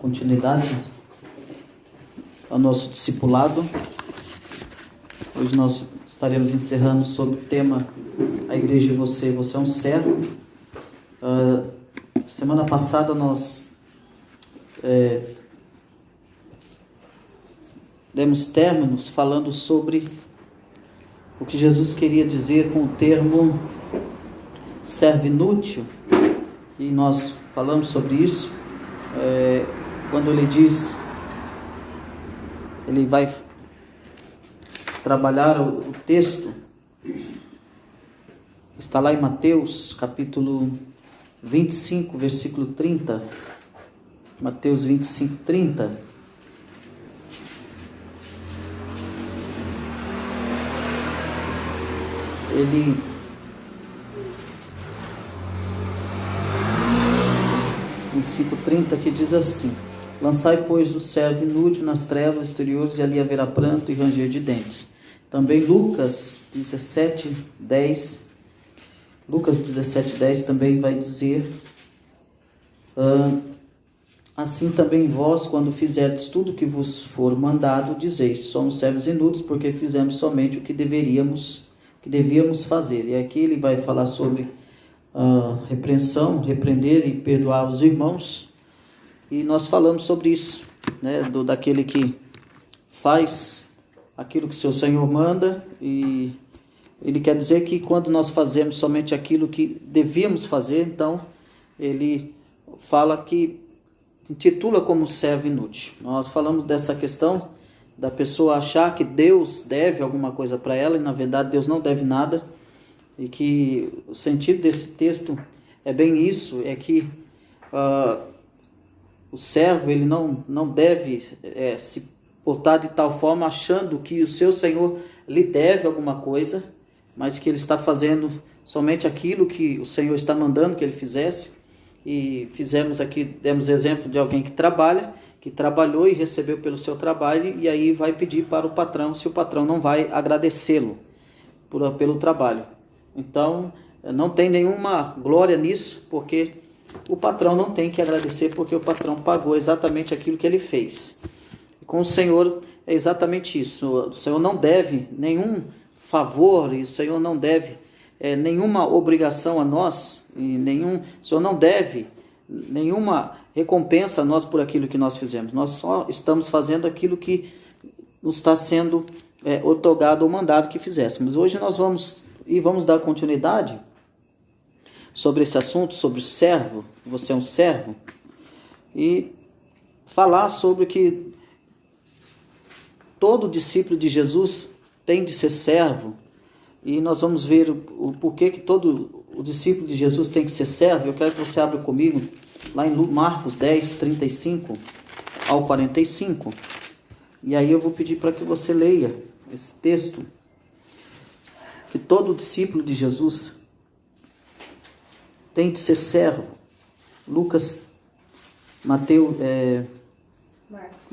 continuidade ao nosso discipulado. Hoje nós estaremos encerrando sobre o tema A Igreja e Você é um servo. Semana passada nós demos términos falando sobre o que Jesus queria dizer com o termo servo inútil, e nós falamos sobre isso. Quando ele diz, ele vai trabalhar o texto, está lá em Mateus capítulo 25, versículo 30, Mateus 25, 30, ele em 5:30 que diz assim: lançai, pois, o servo inútil nas trevas exteriores, e ali haverá pranto e ranger de dentes. Também Lucas 17:10 também vai dizer: assim também vós, quando fizerdes tudo o que vos for mandado, dizeis: somos servos inúteis, porque fizemos somente o que devíamos fazer. E aqui ele vai falar sobre repreensão, repreender e perdoar os irmãos. E nós falamos sobre isso, né? Daquele que faz aquilo que seu Senhor manda, e ele quer dizer que quando nós fazemos somente aquilo que devíamos fazer, então ele fala que intitula como servo inútil. Nós falamos dessa questão da pessoa achar que Deus deve alguma coisa para ela, e na verdade Deus não deve nada, e que o sentido desse texto é bem isso, é que o servo ele não deve se portar de tal forma achando que o seu Senhor lhe deve alguma coisa, mas que ele está fazendo somente aquilo que o Senhor está mandando que ele fizesse. E fizemos aqui, demos exemplo de alguém que trabalhou e recebeu pelo seu trabalho, e aí vai pedir para o patrão, se o patrão não vai agradecê-lo pelo trabalho. Então, não tem nenhuma glória nisso, porque o patrão não tem que agradecer, porque o patrão pagou exatamente aquilo que ele fez. E com o Senhor é exatamente isso. O Senhor não deve nenhum favor, e o Senhor não deve nenhuma obrigação a nós, o Senhor não deve nenhuma recompensa a nós por aquilo que nós fizemos. Nós só estamos fazendo aquilo que nos está sendo otorgado ou mandado que fizéssemos. Hoje nós vamos dar continuidade sobre esse assunto, sobre o servo, você é um servo, e falar sobre que todo discípulo de Jesus tem de ser servo. E nós vamos ver o porquê que todo o discípulo de Jesus tem que ser servo. Eu quero que você abra comigo lá em Marcos 10, 35 ao 45. E aí eu vou pedir para que você leia esse texto, que todo discípulo de Jesus tem de ser servo.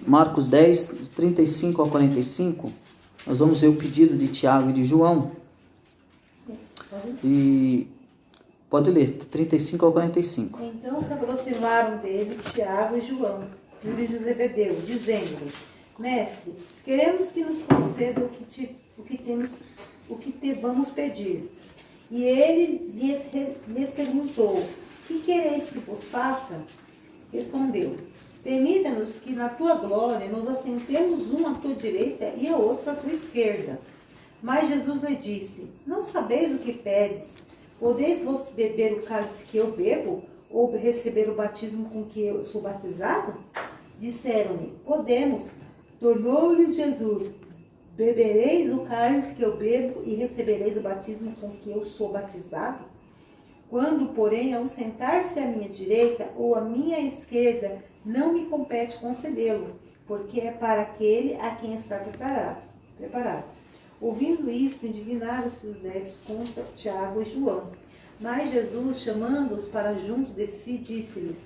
Marcos 10, 35 ao 45. Nós vamos ver o pedido de Tiago e de João. E pode ler, 35 ao 45. Então se aproximaram dele Tiago e João, filhos de Zebedeu, dizendo: Mestre, queremos que nos conceda o que te vamos pedir. E ele lhes perguntou: que quereis que vos faça? Respondeu: permita-nos que na tua glória nos assentemos um à tua direita e a outro à tua esquerda. Mas Jesus lhe disse: não sabeis o que pedes. Podeis vos beber o cálice que eu bebo, ou receber o batismo com que eu sou batizado? Disseram-lhe: podemos. Tornou-lhes Jesus: bebereis o cálice que eu bebo e recebereis o batismo com que eu sou batizado? Quando, porém, ao sentar-se à minha direita ou à minha esquerda, não me compete concedê-lo, porque é para aquele a quem está preparado. Ouvindo isto, indignaram-se os 10 contra Tiago e João. Mas Jesus, chamando-os para junto de si, disse-lhes: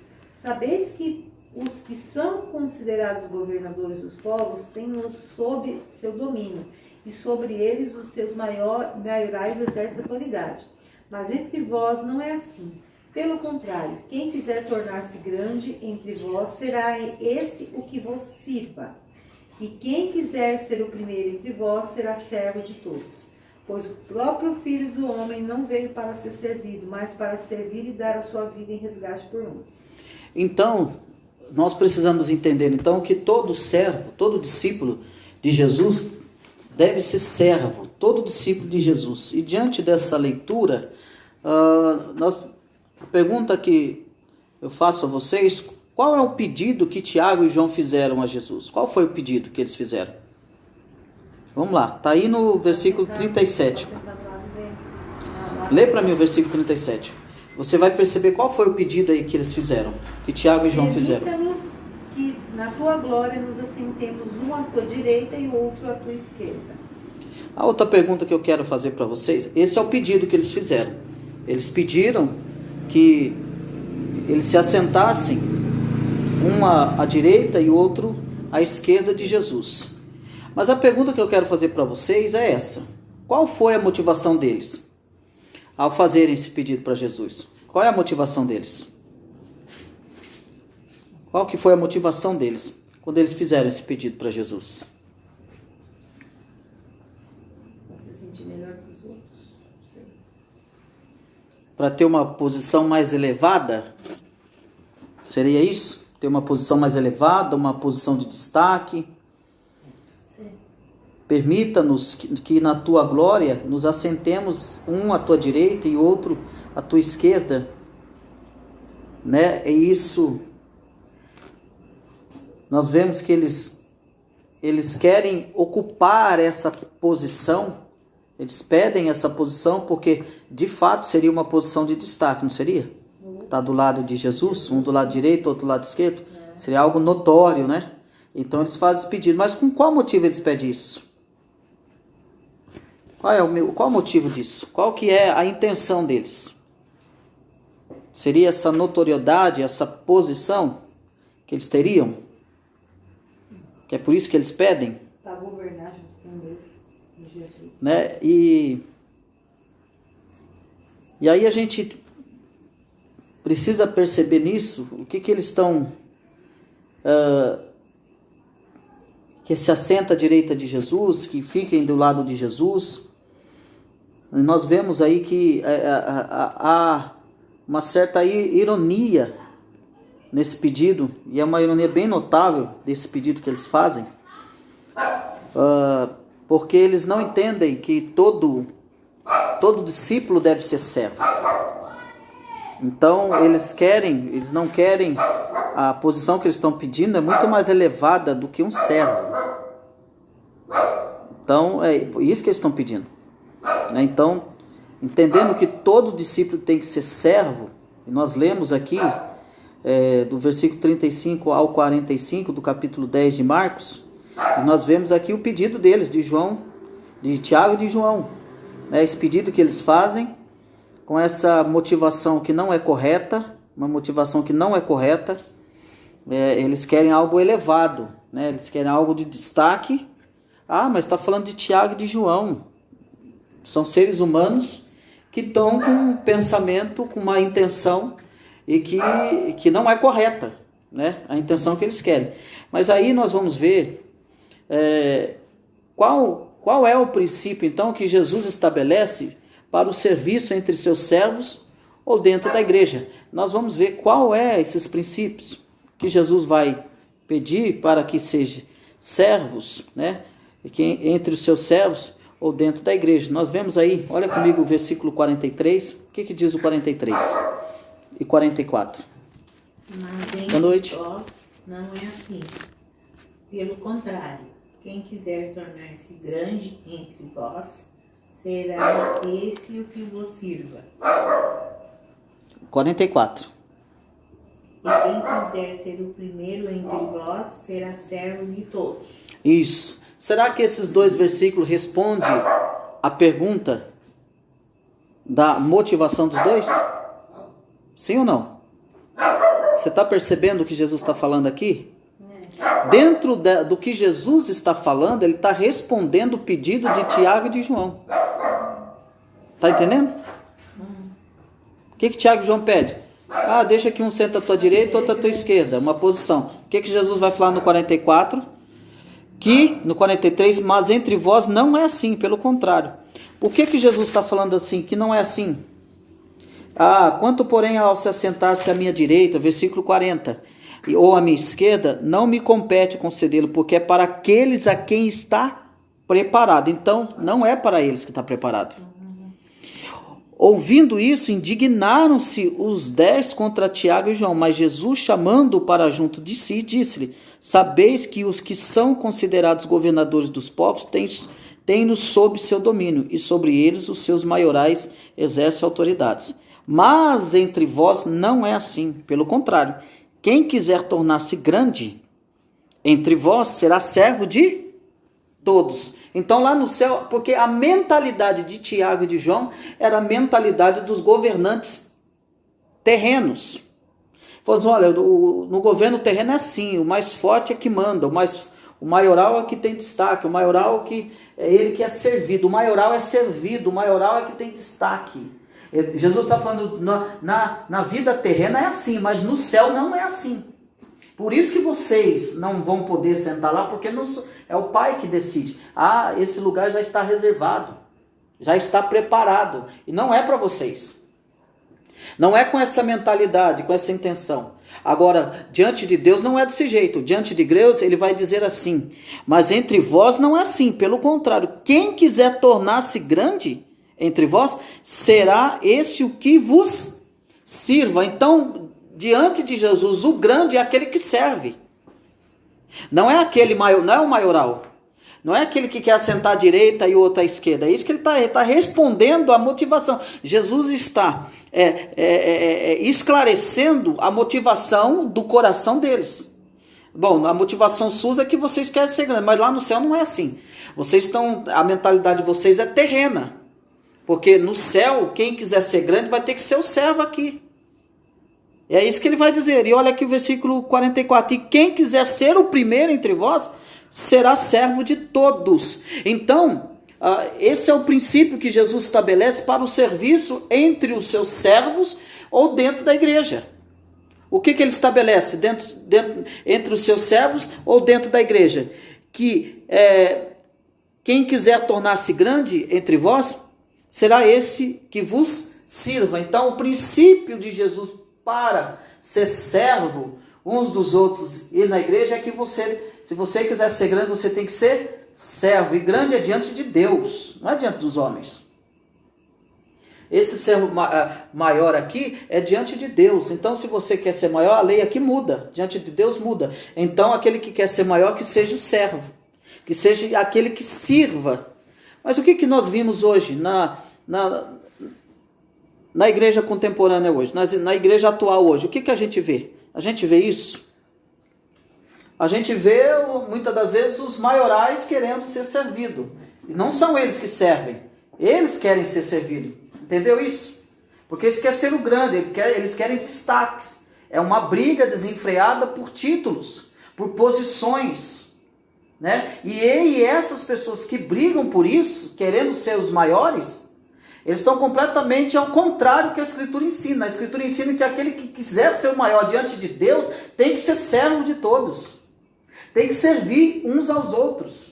sabeis que os que são considerados governadores dos povos têm-nos sob seu domínio, e sobre eles os seus maiorais exercem autoridade. Mas entre vós não é assim. Pelo contrário, quem quiser tornar-se grande entre vós, será esse o que vos sirva. E quem quiser ser o primeiro entre vós, será servo de todos. Pois o próprio Filho do Homem não veio para ser servido, mas para servir e dar a sua vida em resgate por muitos. Então, nós precisamos entender então que todo servo, todo discípulo de Jesus deve ser servo, todo discípulo de Jesus. E diante dessa leitura, a pergunta que eu faço a vocês: qual é o pedido que Tiago e João fizeram a Jesus? Qual foi o pedido que eles fizeram? Vamos lá, está aí no versículo 37. Lê para mim o versículo 37. Você vai perceber qual foi o pedido aí que eles fizeram, que Tiago e João fizeram. Permita-nos que na tua glória nos assentemos um à tua direita e o outro à tua esquerda. A outra pergunta que eu quero fazer para vocês, esse é o pedido que eles fizeram. Eles pediram que eles se assentassem, uma à direita e o outro à esquerda de Jesus. Mas a pergunta que eu quero fazer para vocês é essa: qual foi a motivação deles ao fazerem esse pedido para Jesus? Qual é a motivação deles? Qual que foi a motivação deles quando eles fizeram esse pedido para Jesus? Se sentir melhor que os outros. Para ter uma posição mais elevada? Seria isso? Ter uma posição mais elevada, uma posição de destaque? Permita-nos que na tua glória nos assentemos um à tua direita e outro à tua esquerda, né? É isso. Nós vemos que eles querem ocupar essa posição, eles pedem essa posição porque de fato seria uma posição de destaque, não seria? Tá do lado de Jesus, um do lado direito, outro do lado esquerdo, seria algo notório, né? Então eles fazem esse pedido, mas com qual motivo eles pedem isso? Qual o motivo disso? Qual que é a intenção deles? Seria essa notoriedade, essa posição que eles teriam? Que é por isso que eles pedem? Para governar junto com Deus, Jesus. Né? E aí a gente precisa perceber nisso, o que eles estão... que se assenta à direita de Jesus, que fiquem do lado de Jesus. Nós vemos aí que há uma certa ironia nesse pedido, e é uma ironia bem notável desse pedido que eles fazem, porque eles não entendem que todo discípulo deve ser servo. Então eles não querem, a posição que eles estão pedindo é muito mais elevada do que um servo. Então é isso que eles estão pedindo. Então, entendendo que todo discípulo tem que ser servo, e nós lemos aqui do versículo 35 ao 45 do capítulo 10 de Marcos, e nós vemos aqui o pedido deles, de Tiago e de João, né? Esse pedido que eles fazem com essa motivação que não é correta, eles querem algo elevado, né? Eles querem algo de destaque. Mas está falando de Tiago e de João. São seres humanos que estão com um pensamento, com uma intenção e que não é correta, né? A intenção que eles querem. Mas aí nós vamos ver qual é o princípio então que Jesus estabelece para o serviço entre seus servos ou dentro da igreja. Nós vamos ver qual é esses princípios que Jesus vai pedir para que sejam servos, né? E que entre os seus servos ou dentro da igreja. Nós vemos aí, olha comigo o versículo 43. O que diz o 43 e 44? Mas Boa noite. Vós não é assim. Pelo contrário, quem quiser tornar-se grande entre vós, será esse o que vos sirva. 44. E quem quiser ser o primeiro entre vós, será servo de todos. Isso. Será que esses dois versículos respondem a pergunta da motivação dos dois? Sim ou não? Você está percebendo o que Jesus está falando aqui? Dentro do que Jesus está falando, ele está respondendo o pedido de Tiago e de João. Está entendendo? O que Tiago e João pedem? Ah, deixa que um senta à tua direita, outro à tua esquerda, uma posição. O que Jesus vai falar no 44? Que no 43, mas entre vós não é assim, pelo contrário. Por que Jesus está falando assim, que não é assim? Ah, quanto porém ao se assentar-se à minha direita, versículo 40, ou à minha esquerda, não me compete concedê-lo, porque é para aqueles a quem está preparado. Então, não é para eles que está preparado. Ouvindo isso, indignaram-se os 10 contra Tiago e João, mas Jesus, chamando-o para junto de si, disse-lhe: sabeis que os que são considerados governadores dos povos têm-nos sob seu domínio, e sobre eles os seus maiorais exercem autoridades. Mas entre vós não é assim, pelo contrário, quem quiser tornar-se grande entre vós será servo de todos. Então lá no céu, porque a mentalidade de Tiago e de João era a mentalidade dos governantes terrenos. Falou assim, olha, no governo terreno é assim, o mais forte é que manda, o maioral é que tem destaque, o maioral é ele que é servido, o maioral é servido, o maioral é que tem destaque. Jesus está falando, na vida terrena é assim, mas no céu não é assim. Por isso que vocês não vão poder sentar lá, porque não, é o Pai que decide. Ah, esse lugar já está reservado, já está preparado, e não é para vocês. Não é com essa mentalidade, com essa intenção. Agora, diante de Deus não é desse jeito. Diante de Deus ele vai dizer assim, mas entre vós não é assim, pelo contrário, quem quiser tornar-se grande entre vós, será esse o que vos sirva. Então, diante de Jesus, o grande é aquele que serve. Não é aquele maior, não é o maioral. Não é aquele que quer assentar à direita e o outro à esquerda. É isso que ele está respondendo à motivação. Jesus está esclarecendo a motivação do coração deles. Bom, a motivação sua é que vocês querem ser grandes, mas lá no céu não é assim. A mentalidade de vocês é terrena. Porque no céu, quem quiser ser grande vai ter que ser o servo aqui. É isso que ele vai dizer. E olha aqui o versículo 44. E quem quiser ser o primeiro entre vós, será servo de todos. Então, esse é o princípio que Jesus estabelece para o serviço entre os seus servos ou dentro da igreja. O que ele estabelece entre os seus servos ou dentro da igreja? Que quem quiser tornar-se grande entre vós, será esse que vos sirva. Então, o princípio de Jesus para ser servo uns dos outros e na igreja é que se você quiser ser grande, você tem que ser servo. E grande é diante de Deus, não é diante dos homens. Esse servo maior aqui é diante de Deus. Então, se você quer ser maior, a lei aqui muda. Diante de Deus muda. Então, aquele que quer ser maior, que seja o servo. Que seja aquele que sirva. Mas o que nós vimos hoje na igreja contemporânea hoje, na igreja atual hoje? O que a gente vê? A gente vê isso? A gente vê, muitas das vezes, os maiorais querendo ser servidos. E não são eles que servem. Eles querem ser servidos. Entendeu isso? Porque eles querem ser o grande, eles querem destaques. É uma briga desenfreada por títulos, por posições. Né? E essas pessoas que brigam por isso, querendo ser os maiores, eles estão completamente ao contrário do que a Escritura ensina. A Escritura ensina que aquele que quiser ser o maior diante de Deus tem que ser servo de todos. Tem que servir uns aos outros.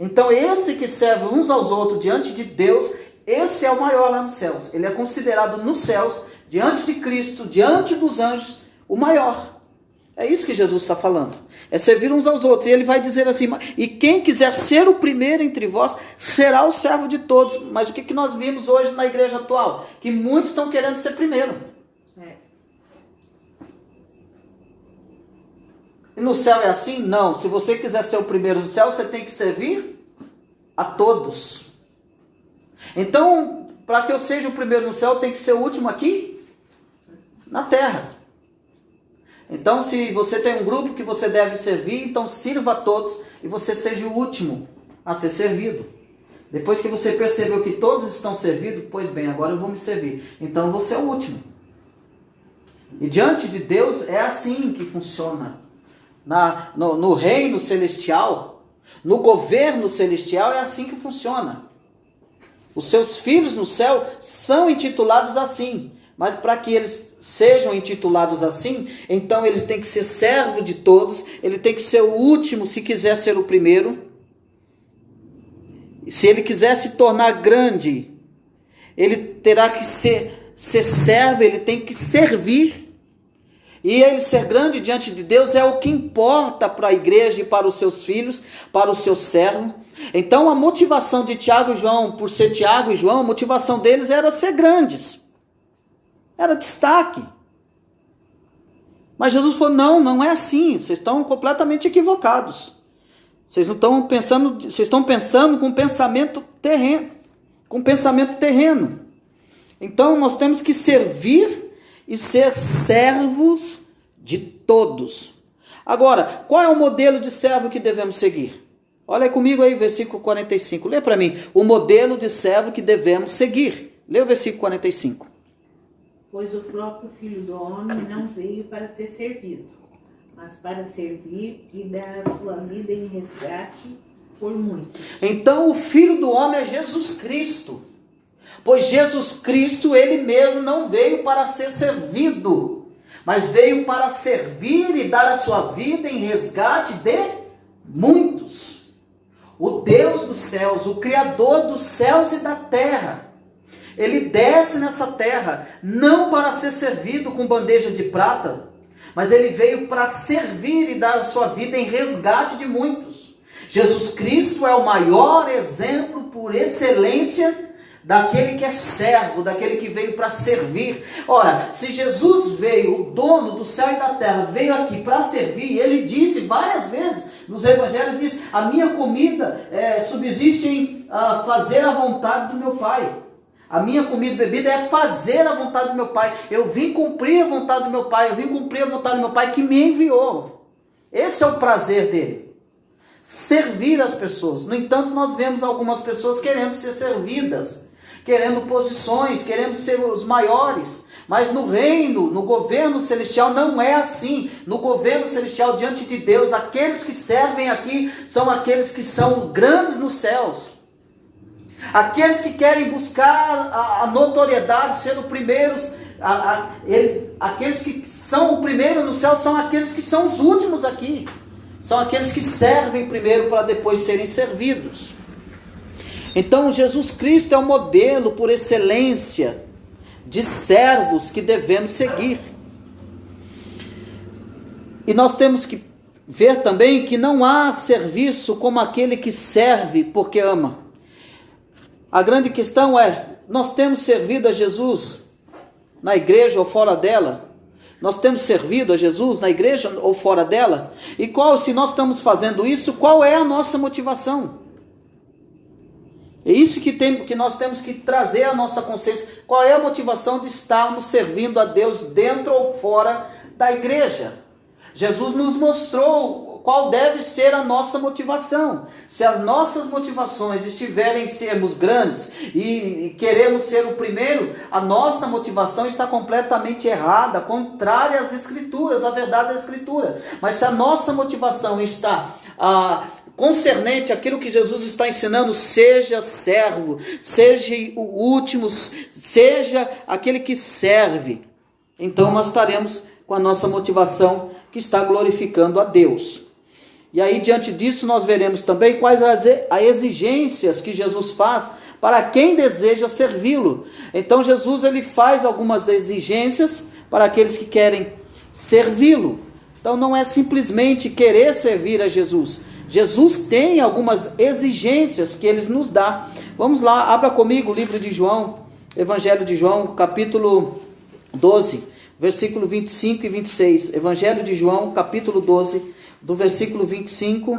Então esse que serve uns aos outros diante de Deus, esse é o maior lá nos céus. Ele é considerado nos céus, diante de Cristo, diante dos anjos, o maior. É isso que Jesus está falando. É servir uns aos outros. E ele vai dizer assim, e quem quiser ser o primeiro entre vós, será o servo de todos. Mas o que nós vimos hoje na igreja atual? Que muitos estão querendo ser primeiro. E no céu é assim? Não. Se você quiser ser o primeiro no céu, você tem que servir a todos. Então, para que eu seja o primeiro no céu, tem que ser o último aqui na terra. Então, se você tem um grupo que você deve servir, então sirva a todos e você seja o último a ser servido. Depois que você percebeu que todos estão servidos, pois bem, agora eu vou me servir. Então, você é o último. E diante de Deus é assim que funciona. No reino celestial, no governo celestial, é assim que funciona. Os seus filhos no céu são intitulados assim. mas para que eles sejam intitulados assim, então eles têm que ser servo de todos, ele tem que ser o último se quiser ser o primeiro. Se ele quiser se tornar grande, ele terá que ser servo, ele tem que servir. E ele ser grande diante de Deus é o que importa para a igreja e para os seus filhos, para o seu servo. Então a motivação de Tiago e João, por ser Tiago e João, a motivação deles era ser grandes. Era destaque. Mas Jesus falou, não é assim, vocês estão completamente equivocados. Vocês estão pensando com pensamento terreno. Então nós temos que servir e ser servos de todos. Agora, qual é o modelo de servo que devemos seguir? Olha comigo aí, versículo 45. Lê para mim. O modelo de servo que devemos seguir. Lê o versículo 45. Pois o próprio Filho do Homem não veio para ser servido, mas para servir e dar a sua vida em resgate por muitos. Então o Filho do Homem é Jesus Cristo. Pois Jesus Cristo, ele mesmo não veio para ser servido, mas veio para servir e dar a sua vida em resgate de muitos. O Deus dos céus, o Criador dos céus e da terra, ele desce nessa terra, não para ser servido com bandeja de prata, mas ele veio para servir e dar a sua vida em resgate de muitos. Jesus Cristo é o maior exemplo por excelência daquele que é servo, daquele que veio para servir. Ora, se Jesus veio, o dono do céu e da terra, veio aqui para servir, ele disse várias vezes nos evangelhos, disse, a minha comida subsiste em fazer a vontade do meu Pai. A minha comida e bebida é fazer a vontade do meu Pai. Eu vim cumprir a vontade do meu Pai, eu vim cumprir a vontade do meu Pai que me enviou. Esse é o prazer dele. Servir as pessoas. No entanto, nós vemos algumas pessoas querendo ser servidas, querendo posições, querendo ser os maiores. Mas no reino, no governo celestial não é assim. No governo celestial diante de Deus, aqueles que servem aqui são aqueles que são grandes nos céus. Aqueles que querem buscar a notoriedade, ser os primeiros, aqueles que são o primeiro no céu são aqueles que são os últimos aqui. São aqueles que servem primeiro para depois serem servidos. Então Jesus Cristo é o modelo por excelência de servos que devemos seguir. E nós temos que ver também que não há serviço como aquele que serve porque ama. A grande questão é, nós temos servido a Jesus na igreja ou fora dela? Nós temos servido a Jesus na igreja ou fora dela? E se nós estamos fazendo isso, qual é a nossa motivação? É isso que nós temos que trazer à nossa consciência. Qual é a motivação de estarmos servindo a Deus dentro ou fora da igreja? Jesus nos mostrou qual deve ser a nossa motivação. Se as nossas motivações estiverem em sermos grandes e queremos ser o primeiro, a nossa motivação está completamente errada, contrária às Escrituras, à verdade da Escritura. Mas se a nossa motivação está concernente àquilo que Jesus está ensinando, seja servo, seja o último, seja aquele que serve, então nós estaremos com a nossa motivação que está glorificando a Deus. E aí, diante disso, nós veremos também quais as exigências que Jesus faz para quem deseja servi-lo. Então, Jesus ele faz algumas exigências para aqueles que querem servi-lo. Então, não é simplesmente querer servir a Jesus. Jesus tem algumas exigências que ele nos dá. Vamos lá, abra comigo o livro de João, Evangelho de João, capítulo 12, versículo 25 e 26. Evangelho de João, capítulo 12, do versículo 25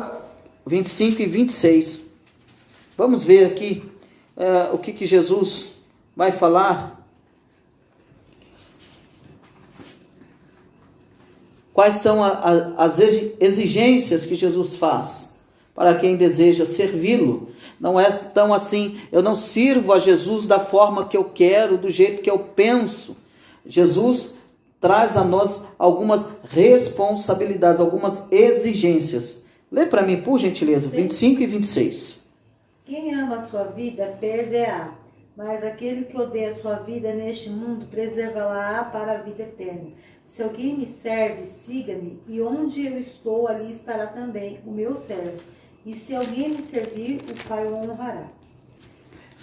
e 26. Vamos ver aqui o que Jesus vai falar. Quais são as exigências que Jesus faz para quem deseja servi-lo. Não é tão assim, eu não sirvo a Jesus da forma que eu quero, do jeito que eu penso. Jesus traz a nós algumas responsabilidades, algumas exigências. Lê para mim, por gentileza, 25 e 26. Quem ama a sua vida, perde-a. Mas aquele que odeia a sua vida neste mundo, preservá-la para a vida eterna. Se alguém me serve, siga-me, e onde eu estou, ali estará também o meu servo. E se alguém me servir, o Pai o honrará.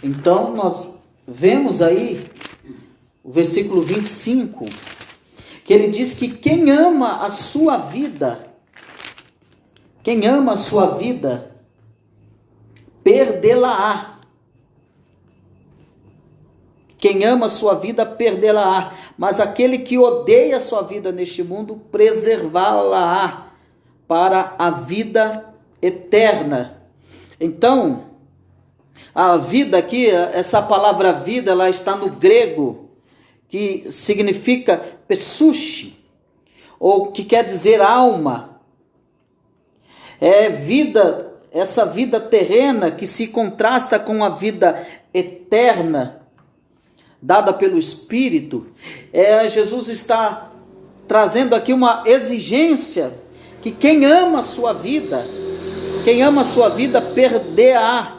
Então nós vemos aí o versículo 25, que ele diz que quem ama a sua vida, perdê-la-á. Quem ama a sua vida, perdê-la-á. Mas aquele que odeia a sua vida neste mundo, preservá-la-á para a vida eterna. Então, a vida aqui, essa palavra vida, ela está no grego, que significa psuche, ou que quer dizer alma. É vida, essa vida terrena que se contrasta com a vida eterna, dada pelo Espírito. Jesus está trazendo aqui uma exigência que quem ama a sua vida, perder-á.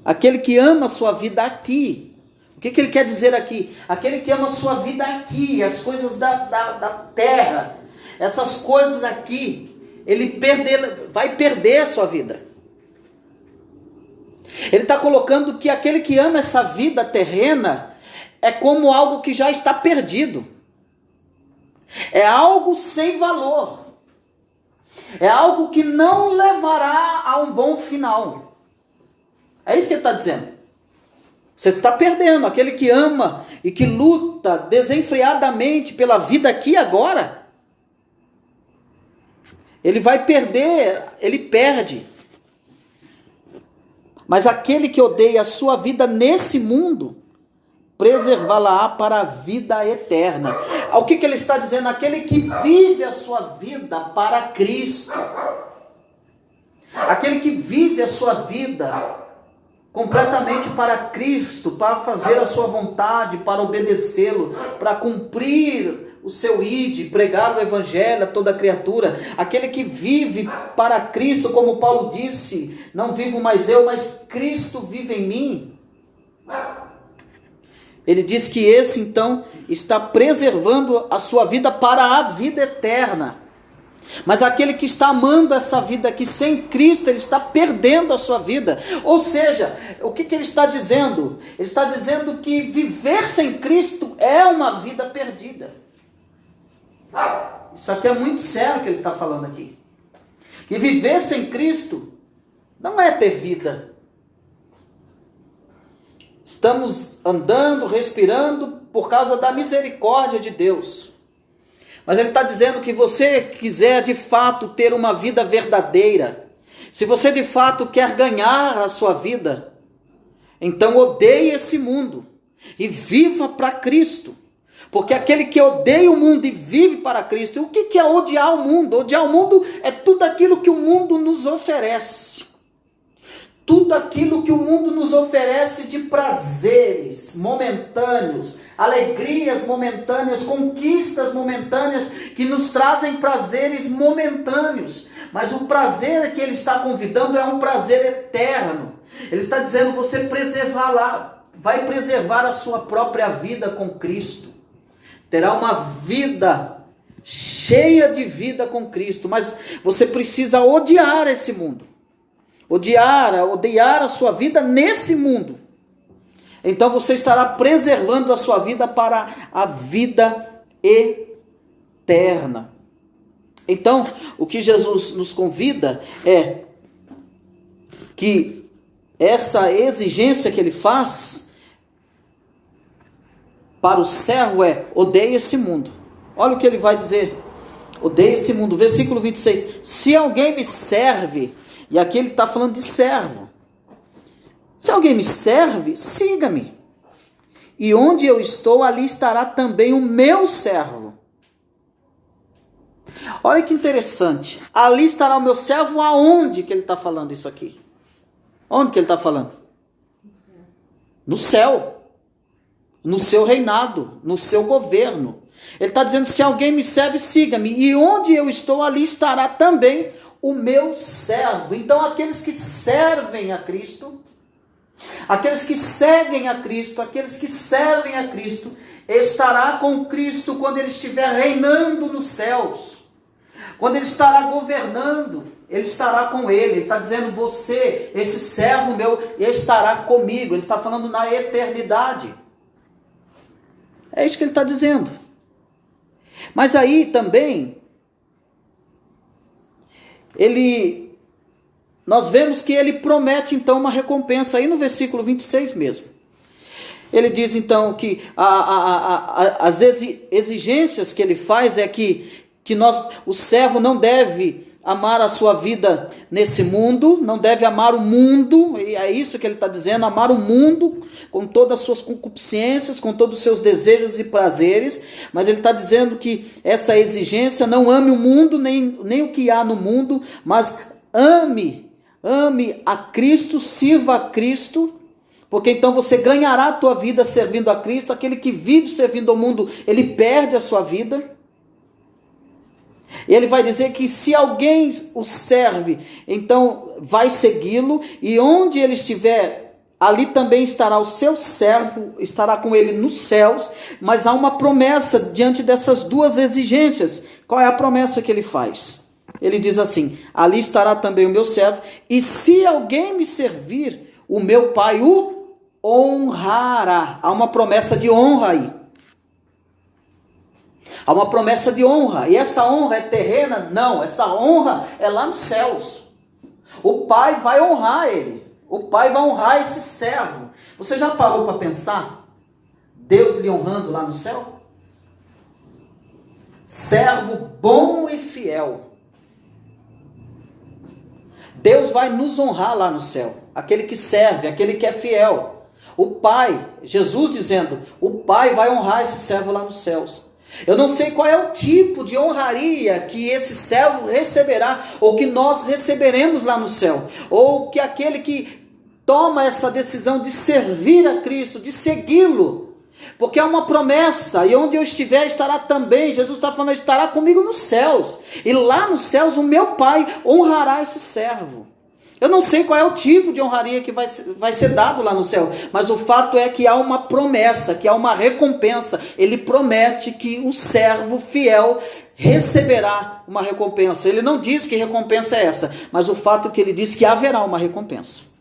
Aquele que ama a sua vida aqui. O que ele quer dizer aqui? Aquele que ama a sua vida aqui, as coisas da terra, essas coisas aqui, ele vai perder a sua vida. Ele está colocando que aquele que ama essa vida terrena é como algo que já está perdido. É algo sem valor. É algo que não levará a um bom final. É isso que ele está dizendo. Você está perdendo. Aquele que ama e que luta desenfreadamente pela vida aqui e agora, ele vai perder, ele perde. Mas aquele que odeia a sua vida nesse mundo, preservá-la-á para a vida eterna. O que ele está dizendo? Aquele que vive a sua vida para Cristo. Aquele que vive a sua vida completamente para Cristo, para fazer a sua vontade, para obedecê-lo, para cumprir o seu ide, pregar o evangelho a toda criatura. Aquele que vive para Cristo, como Paulo disse, não vivo mais eu, mas Cristo vive em mim. Ele diz que esse então está preservando a sua vida para a vida eterna. Mas aquele que está amando essa vida aqui sem Cristo, ele está perdendo a sua vida. Ou seja, o que ele está dizendo? Ele está dizendo que viver sem Cristo é uma vida perdida. Isso aqui é muito sério que ele está falando aqui. E viver sem Cristo não é ter vida. Estamos andando, respirando por causa da misericórdia de Deus. Mas ele está dizendo que você quiser de fato ter uma vida verdadeira, se você de fato quer ganhar a sua vida, então odeie esse mundo e viva para Cristo. Porque aquele que odeia o mundo e vive para Cristo, o que é odiar o mundo? Odiar o mundo é tudo aquilo que o mundo nos oferece. Tudo aquilo que o mundo nos oferece de prazeres momentâneos, alegrias momentâneas, conquistas momentâneas que nos trazem prazeres momentâneos. Mas o prazer que ele está convidando é um prazer eterno. Ele está dizendo, você vai preservar a sua própria vida com Cristo. Terá uma vida cheia de vida com Cristo, mas você precisa odiar esse mundo. Odiar a sua vida nesse mundo. Então você estará preservando a sua vida para a vida eterna. Então, o que Jesus nos convida é que essa exigência que ele faz para o servo é: odeie esse mundo. Olha o que ele vai dizer: odeie esse mundo. Versículo 26. Se alguém me serve, e aqui ele está falando de servo. Se alguém me serve, siga-me. E onde eu estou, ali estará também o meu servo. Olha que interessante. Ali estará o meu servo, aonde que ele está falando isso aqui? Onde que ele está falando? No céu. No seu reinado, no seu governo. Ele está dizendo, se alguém me serve, siga-me. E onde eu estou, ali estará também o meu servo. Então aqueles que servem a Cristo, Aqueles que seguem a Cristo, aqueles que servem a Cristo, estará com Cristo quando Ele estiver reinando nos céus. Quando Ele estará governando, Ele estará com Ele. Ele está dizendo, você, esse servo meu, estará comigo. Ele está falando na eternidade. É isso que Ele está dizendo. Mas aí também, nós vemos que Ele promete então uma recompensa, aí no versículo 26 mesmo. Ele diz então que as exigências que Ele faz é que o servo não deve amar a sua vida nesse mundo, não deve amar o mundo, e é isso que ele está dizendo, amar o mundo com todas as suas concupiscências, com todos os seus desejos e prazeres, mas ele está dizendo que essa exigência, não ame o mundo, nem o que há no mundo, mas ame a Cristo, sirva a Cristo, porque então você ganhará a tua vida servindo a Cristo. Aquele que vive servindo ao mundo, ele perde a sua vida. E ele vai dizer que se alguém o serve, então vai segui-lo, e onde ele estiver, ali também estará o seu servo, estará com ele nos céus. Mas há uma promessa diante dessas duas exigências. Qual é a promessa que ele faz? Ele diz assim, ali estará também o meu servo, e se alguém me servir, o meu Pai o honrará. Há uma promessa de honra aí. Há uma promessa de honra, e essa honra é terrena? Não, essa honra é lá nos céus. O Pai vai honrar ele, o Pai vai honrar esse servo. Você já parou para pensar? Deus lhe honrando lá no céu? Servo bom e fiel. Deus vai nos honrar lá no céu, aquele que serve, aquele que é fiel. O Pai, Jesus dizendo, o Pai vai honrar esse servo lá nos céus. Eu não sei qual é o tipo de honraria que esse servo receberá, ou que nós receberemos lá no céu, ou que aquele que toma essa decisão de servir a Cristo, de segui-lo, porque há uma promessa, e onde eu estiver estará também, Jesus está falando, estará comigo nos céus, e lá nos céus o meu Pai honrará esse servo. Eu não sei qual é o tipo de honraria que vai ser dado lá no céu, mas o fato é que há uma promessa, que há uma recompensa. Ele promete que o servo fiel receberá uma recompensa. Ele não diz que recompensa é essa, mas o fato é que ele diz que haverá uma recompensa.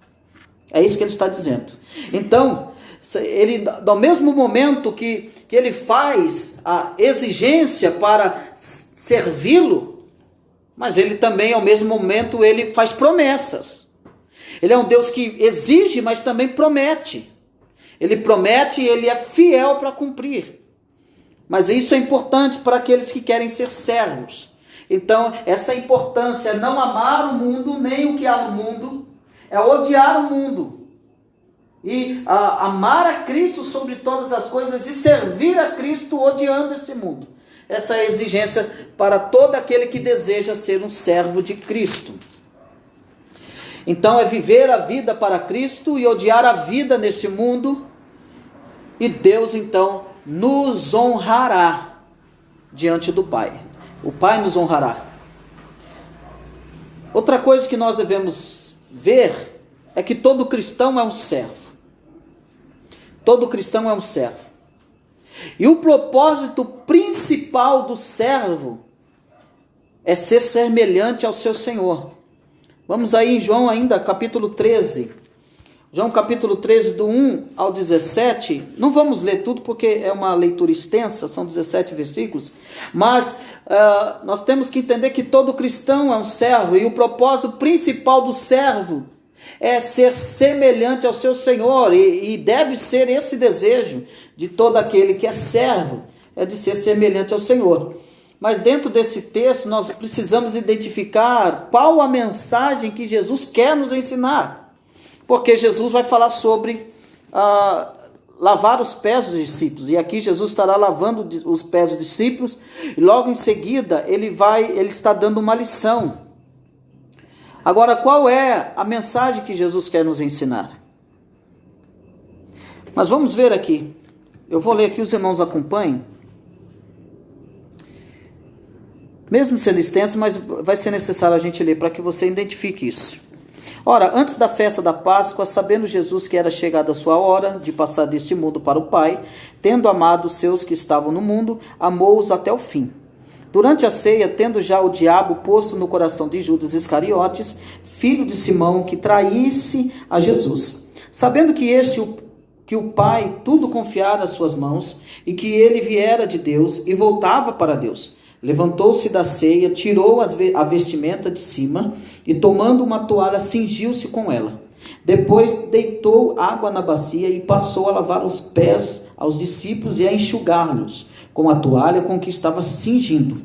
É isso que ele está dizendo. Então, ele, no mesmo momento que ele faz a exigência para servi-lo, mas ele também, ao mesmo momento, ele faz promessas. Ele é um Deus que exige, mas também promete. Ele promete e ele é fiel para cumprir. Mas isso é importante para aqueles que querem ser servos. Então, essa importância é não amar o mundo, nem o que há no mundo, é odiar o mundo. E amar a Cristo sobre todas as coisas e servir a Cristo odiando esse mundo. Essa é a exigência para todo aquele que deseja ser um servo de Cristo. Então é viver a vida para Cristo e odiar a vida nesse mundo. E Deus então nos honrará diante do Pai. O Pai nos honrará. Outra coisa que nós devemos ver é que todo cristão é um servo. Todo cristão é um servo. E o propósito principal do servo é ser semelhante ao seu Senhor. Vamos aí em João ainda, capítulo 13. João capítulo 13, do 1 ao 17. Não vamos ler tudo porque é uma leitura extensa, são 17 versículos. Mas nós temos que entender que todo cristão é um servo. E o propósito principal do servo é ser semelhante ao seu Senhor. E deve ser esse desejo de todo aquele que é servo, é de ser semelhante ao Senhor. Mas dentro desse texto nós precisamos identificar qual a mensagem que Jesus quer nos ensinar. Porque Jesus vai falar sobre lavar os pés dos discípulos. E aqui Jesus estará lavando os pés dos discípulos. E logo em seguida ele está dando uma lição. Agora, qual é a mensagem que Jesus quer nos ensinar? Mas vamos ver aqui. Eu vou ler aqui, os irmãos acompanhem. Mesmo sendo extenso, mas vai ser necessário a gente ler para que você identifique isso. Ora, antes da festa da Páscoa, sabendo Jesus que era chegada a sua hora de passar deste mundo para o Pai, tendo amado os seus que estavam no mundo, amou-os até o fim. Durante a ceia, tendo já o diabo posto no coração de Judas Iscariotes, filho de Simão, que traísse a Jesus, sabendo que o Pai tudo confiara às suas mãos, e que ele viera de Deus e voltava para Deus, levantou-se da ceia, tirou a vestimenta de cima, e tomando uma toalha, cingiu-se com ela. Depois deitou água na bacia e passou a lavar os pés aos discípulos e a enxugá-los com a toalha com que estava cingindo.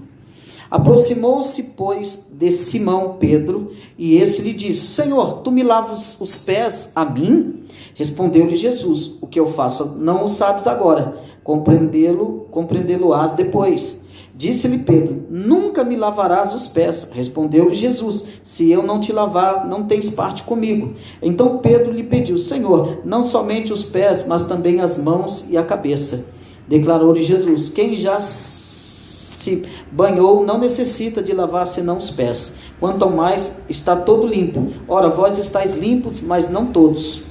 Aproximou-se, pois, de Simão Pedro, e esse lhe disse: Senhor, tu me lavas os pés a mim? Respondeu-lhe Jesus: o que eu faço não o sabes agora, compreendê-lo-ás depois. Disse-lhe Pedro: nunca me lavarás os pés. Respondeu-lhe Jesus: se eu não te lavar, não tens parte comigo. Então Pedro lhe pediu: Senhor, não somente os pés, mas também as mãos e a cabeça. Declarou-lhe Jesus: quem já se banhou não necessita de lavar senão os pés, quanto ao mais está todo limpo. Ora, vós estáis limpos, mas não todos.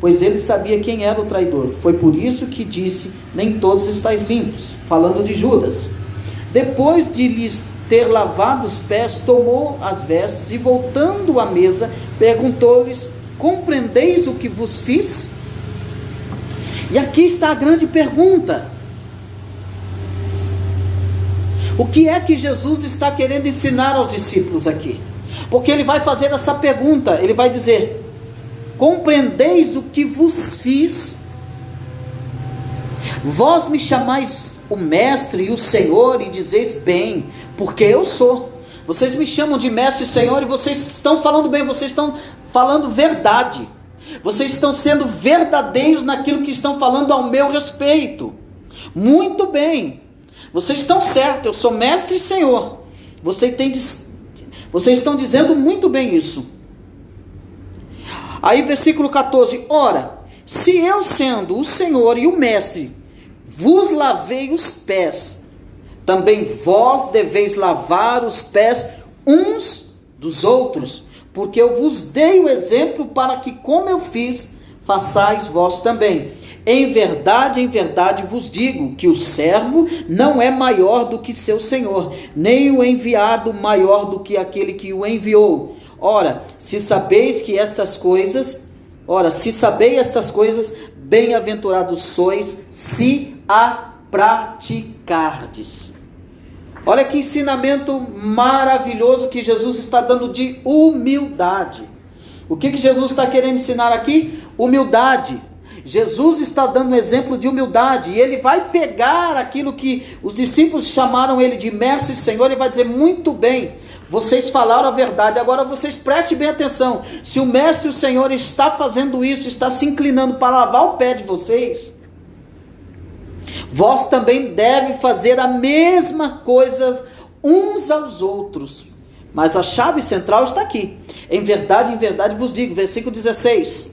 Pois ele sabia quem era o traidor. Foi por isso que disse: nem todos estáis limpos, falando de Judas. Depois de lhes ter lavado os pés, tomou as vestes e, voltando à mesa, perguntou-lhes: compreendeis o que vos fiz? E aqui está a grande pergunta. O que é que Jesus está querendo ensinar aos discípulos aqui? Porque ele vai fazer essa pergunta, ele vai dizer: compreendeis o que vos fiz? Vós me chamais o Mestre e o Senhor, e dizeis bem, porque eu sou. Vocês me chamam de Mestre e Senhor, e vocês estão falando bem, vocês estão falando verdade. Vocês estão sendo verdadeiros naquilo que estão falando ao meu respeito. Muito bem. Vocês estão certos, eu sou Mestre e Senhor. Vocês estão dizendo muito bem isso. Aí versículo 14. Ora, se eu sendo o Senhor e o Mestre vos lavei os pés, também vós deveis lavar os pés uns dos outros, porque eu vos dei o exemplo para que, como eu fiz, façais vós também. Em verdade vos digo que o servo não é maior do que seu senhor, nem o enviado maior do que aquele que o enviou. Ora, se sabeis estas coisas, bem-aventurados sois se a praticardes. Olha que ensinamento maravilhoso que Jesus está dando de humildade. O que Jesus está querendo ensinar aqui? Humildade. Jesus está dando um exemplo de humildade, e ele vai pegar aquilo que os discípulos chamaram ele de Mestre e Senhor, e vai dizer: muito bem, vocês falaram a verdade, agora vocês prestem bem atenção. Se o Mestre e o Senhor está fazendo isso, está se inclinando para lavar o pé de vocês, vós também devem fazer a mesma coisa uns aos outros. Mas a chave central está aqui. Em verdade vos digo, versículo 16,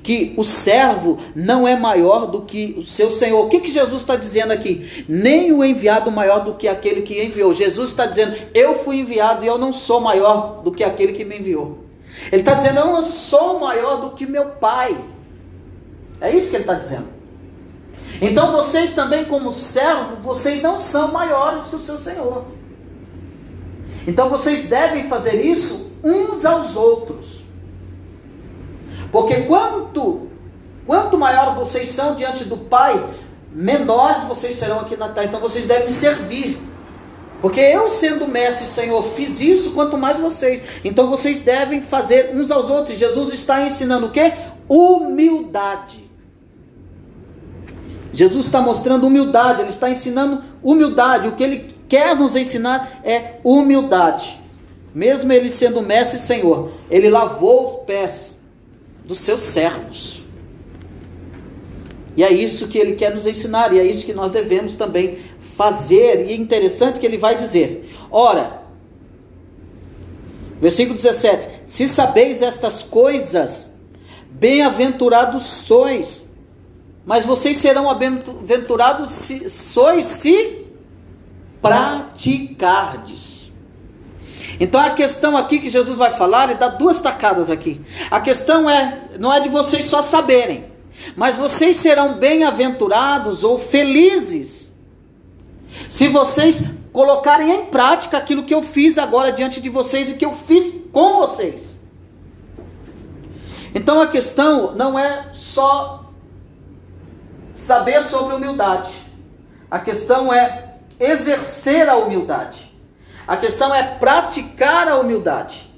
que o servo não é maior do que o seu senhor. O que Jesus está dizendo aqui? Nem o enviado maior do que aquele que enviou. Jesus está dizendo: eu fui enviado e eu não sou maior do que aquele que me enviou. Ele está dizendo: eu não sou maior do que meu Pai. É isso que ele está dizendo. Então vocês também, como servo, vocês não são maiores que o seu senhor. Então vocês devem fazer isso uns aos outros. Porque quanto maior vocês são diante do Pai, menores vocês serão aqui na terra. Então vocês devem servir. Porque eu, sendo Mestre e Senhor, fiz isso, quanto mais vocês. Então vocês devem fazer uns aos outros. Jesus está ensinando o quê? Humildade. Jesus está mostrando humildade, ele está ensinando humildade. O que ele quer nos ensinar é humildade. Mesmo ele sendo Mestre e Senhor, ele lavou os pés dos seus servos. E é isso que ele quer nos ensinar, e é isso que nós devemos também fazer. E é interessante que ele vai dizer: ora, versículo 17: se sabeis estas coisas, bem-aventurados sois. Mas vocês serão aventurados se praticardes. Então a questão aqui que Jesus vai falar, ele dá duas tacadas aqui. A questão não é de vocês só saberem, mas vocês serão bem-aventurados ou felizes se vocês colocarem em prática aquilo que eu fiz agora diante de vocês e que eu fiz com vocês. Então a questão não é só saber sobre humildade. A questão é exercer a humildade. A questão é praticar a humildade.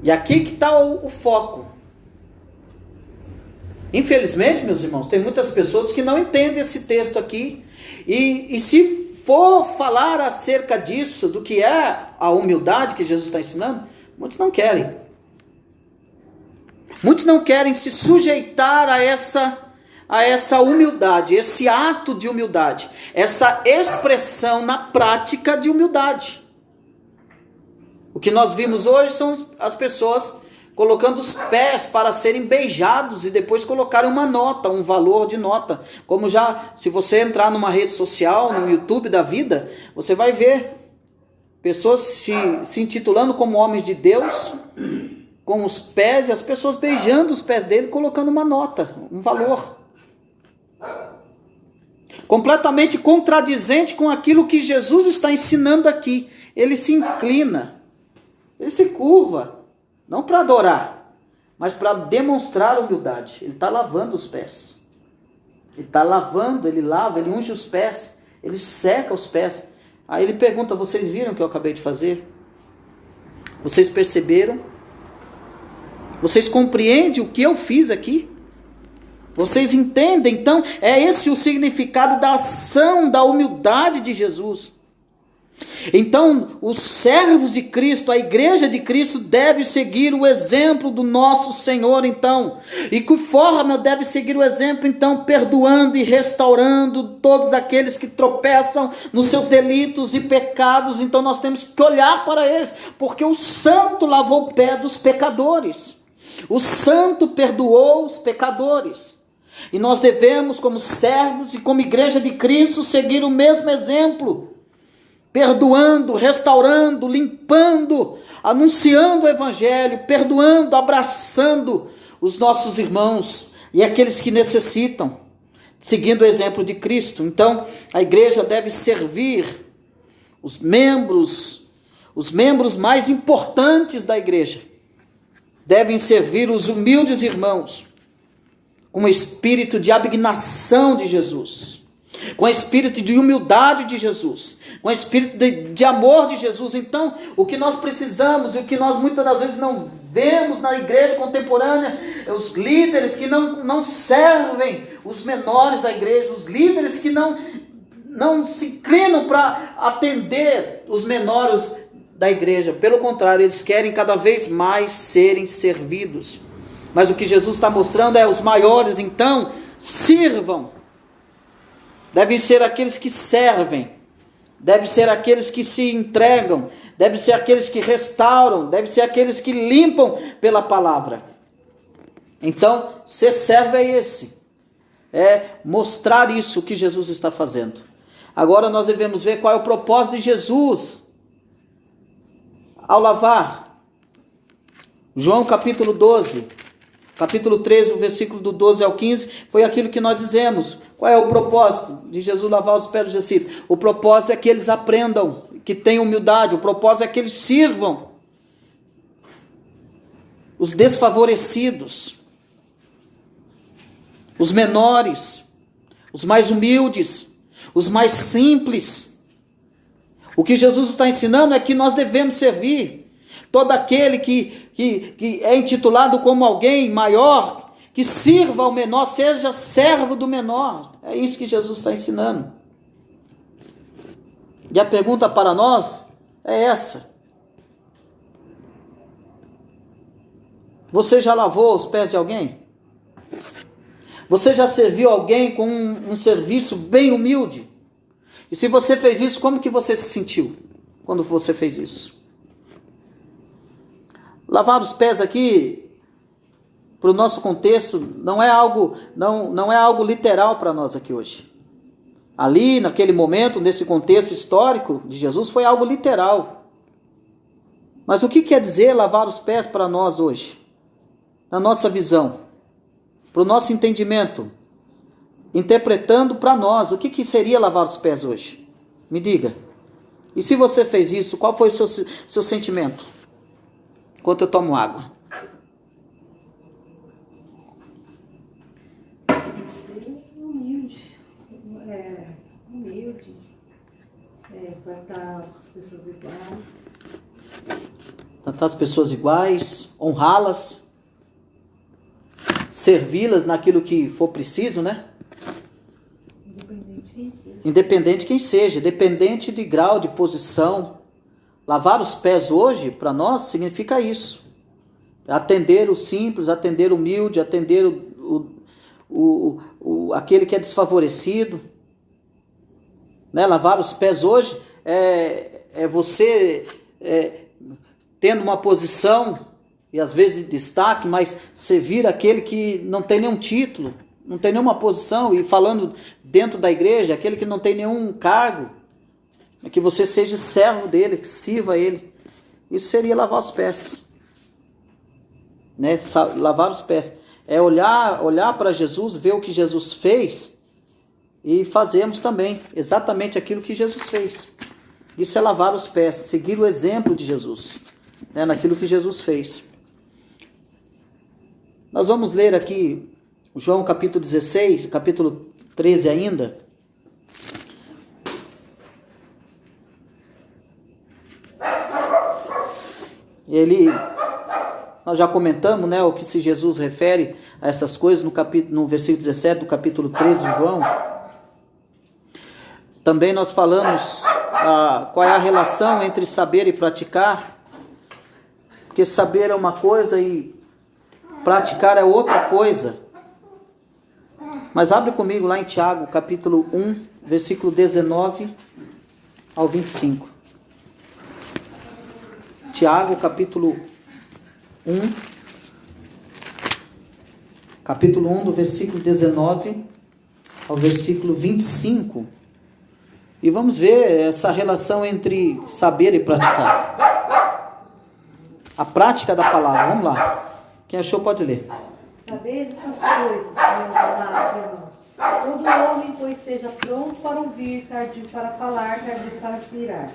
E aqui que está o foco. Infelizmente, meus irmãos, tem muitas pessoas que não entendem esse texto aqui. E se for falar acerca disso, do que é a humildade que Jesus está ensinando, muitos não querem. Muitos não querem se sujeitar a essa humildade, esse ato de humildade, essa expressão na prática de humildade. O que nós vimos hoje são as pessoas colocando os pés para serem beijados e depois colocarem uma nota, um valor de nota. Como já, se você entrar numa rede social, no YouTube da vida, você vai ver pessoas se intitulando como homens de Deus, com os pés, e as pessoas beijando os pés dele, colocando uma nota, um valor. Completamente contradizente com aquilo que Jesus está ensinando aqui. Ele se inclina, ele se curva, não para adorar, mas para demonstrar humildade. Ele está lavando os pés. Ele está lavando, ele lava, ele unge os pés, ele seca os pés. Aí ele pergunta: vocês viram o que eu acabei de fazer? Vocês perceberam? Vocês compreendem o que eu fiz aqui? Vocês entendem? Então, é esse o significado da ação, da humildade de Jesus. Então, os servos de Cristo, a igreja de Cristo, deve seguir o exemplo do nosso Senhor, então. E que forma deve seguir o exemplo, então? Perdoando e restaurando todos aqueles que tropeçam nos seus delitos e pecados. Então, nós temos que olhar para eles, porque o santo lavou o pé dos pecadores. O santo perdoou os pecadores. E nós devemos, como servos e como igreja de Cristo, seguir o mesmo exemplo. Perdoando, restaurando, limpando, anunciando o evangelho, perdoando, abraçando os nossos irmãos e aqueles que necessitam, seguindo o exemplo de Cristo. Então, a igreja deve servir os membros mais importantes da igreja. Devem servir os humildes irmãos com o espírito de abnegação de Jesus, com o espírito de humildade de Jesus, com o espírito de amor de Jesus. Então, o que nós precisamos e o que nós muitas das vezes não vemos na igreja contemporânea, é os líderes que não servem os menores da igreja, os líderes que não se inclinam para atender os menores da igreja. Pelo contrário, eles querem cada vez mais serem servidos. Mas o que Jesus está mostrando é: os maiores, então, sirvam. Devem ser aqueles que servem, devem ser aqueles que se entregam, devem ser aqueles que restauram, devem ser aqueles que limpam pela palavra. Então, ser servo é esse, é mostrar isso que Jesus está fazendo. Agora nós devemos ver qual é o propósito de Jesus ao lavar. João capítulo 12, capítulo 13, o versículo do 12 ao 15, foi aquilo que nós dizemos. Qual é o propósito de Jesus lavar os pés dos discípulos? O propósito é que eles aprendam, que tenham humildade. O propósito é que eles sirvam os desfavorecidos, os menores, os mais humildes, os mais simples. O que Jesus está ensinando é que nós devemos servir todo aquele que é intitulado como alguém maior, que sirva ao menor, seja servo do menor. É isso que Jesus está ensinando. E a pergunta para nós é essa: você já lavou os pés de alguém? Você já serviu alguém com um serviço bem humilde? E se você fez isso, como que você se sentiu quando você fez isso? Lavar os pés aqui, para o nosso contexto, não é algo literal para nós aqui hoje. Ali, naquele momento, nesse contexto histórico de Jesus, foi algo literal. Mas o que quer dizer lavar os pés para nós hoje? Na nossa visão, para o nosso entendimento, interpretando para nós, o que seria lavar os pés hoje? Me diga. E se você fez isso, qual foi o seu sentimento? Enquanto eu tomo água. Ser humilde. Humilde. Tratar as pessoas iguais. Tratar as pessoas iguais, honrá-las, servi-las naquilo que for preciso, né? Independente de quem seja, independente de grau, de posição. Lavar os pés hoje, para nós, significa isso. Atender o simples, atender o humilde, atender aquele que é desfavorecido. Né? Lavar os pés hoje é você tendo uma posição, e às vezes de destaque, mas servir aquele que não tem nenhum título, não tem nenhuma posição, e falando dentro da igreja, aquele que não tem nenhum cargo, que você seja servo dele, que sirva ele. Isso seria lavar os pés. Né? Lavar os pés. É olhar para Jesus, ver o que Jesus fez e fazermos também exatamente aquilo que Jesus fez. Isso é lavar os pés, seguir o exemplo de Jesus, né? Naquilo que Jesus fez. Nós vamos ler aqui João capítulo 16, capítulo 13 ainda. Nós já comentamos, né, o que se Jesus refere a essas coisas no versículo 17 do capítulo 13 de João. Também nós falamos qual é a relação entre saber e praticar, porque saber é uma coisa e praticar é outra coisa. Mas abre comigo lá em Tiago, capítulo 1, versículo 19 ao 25. Tiago, capítulo 1, do versículo 19 ao versículo 25. E vamos ver essa relação entre saber e praticar. A prática da palavra, vamos lá. Quem achou pode ler. Saber essas coisas, meus amados irmãos. Todo homem, pois, seja pronto para ouvir, tardio para falar, tardio para se irar.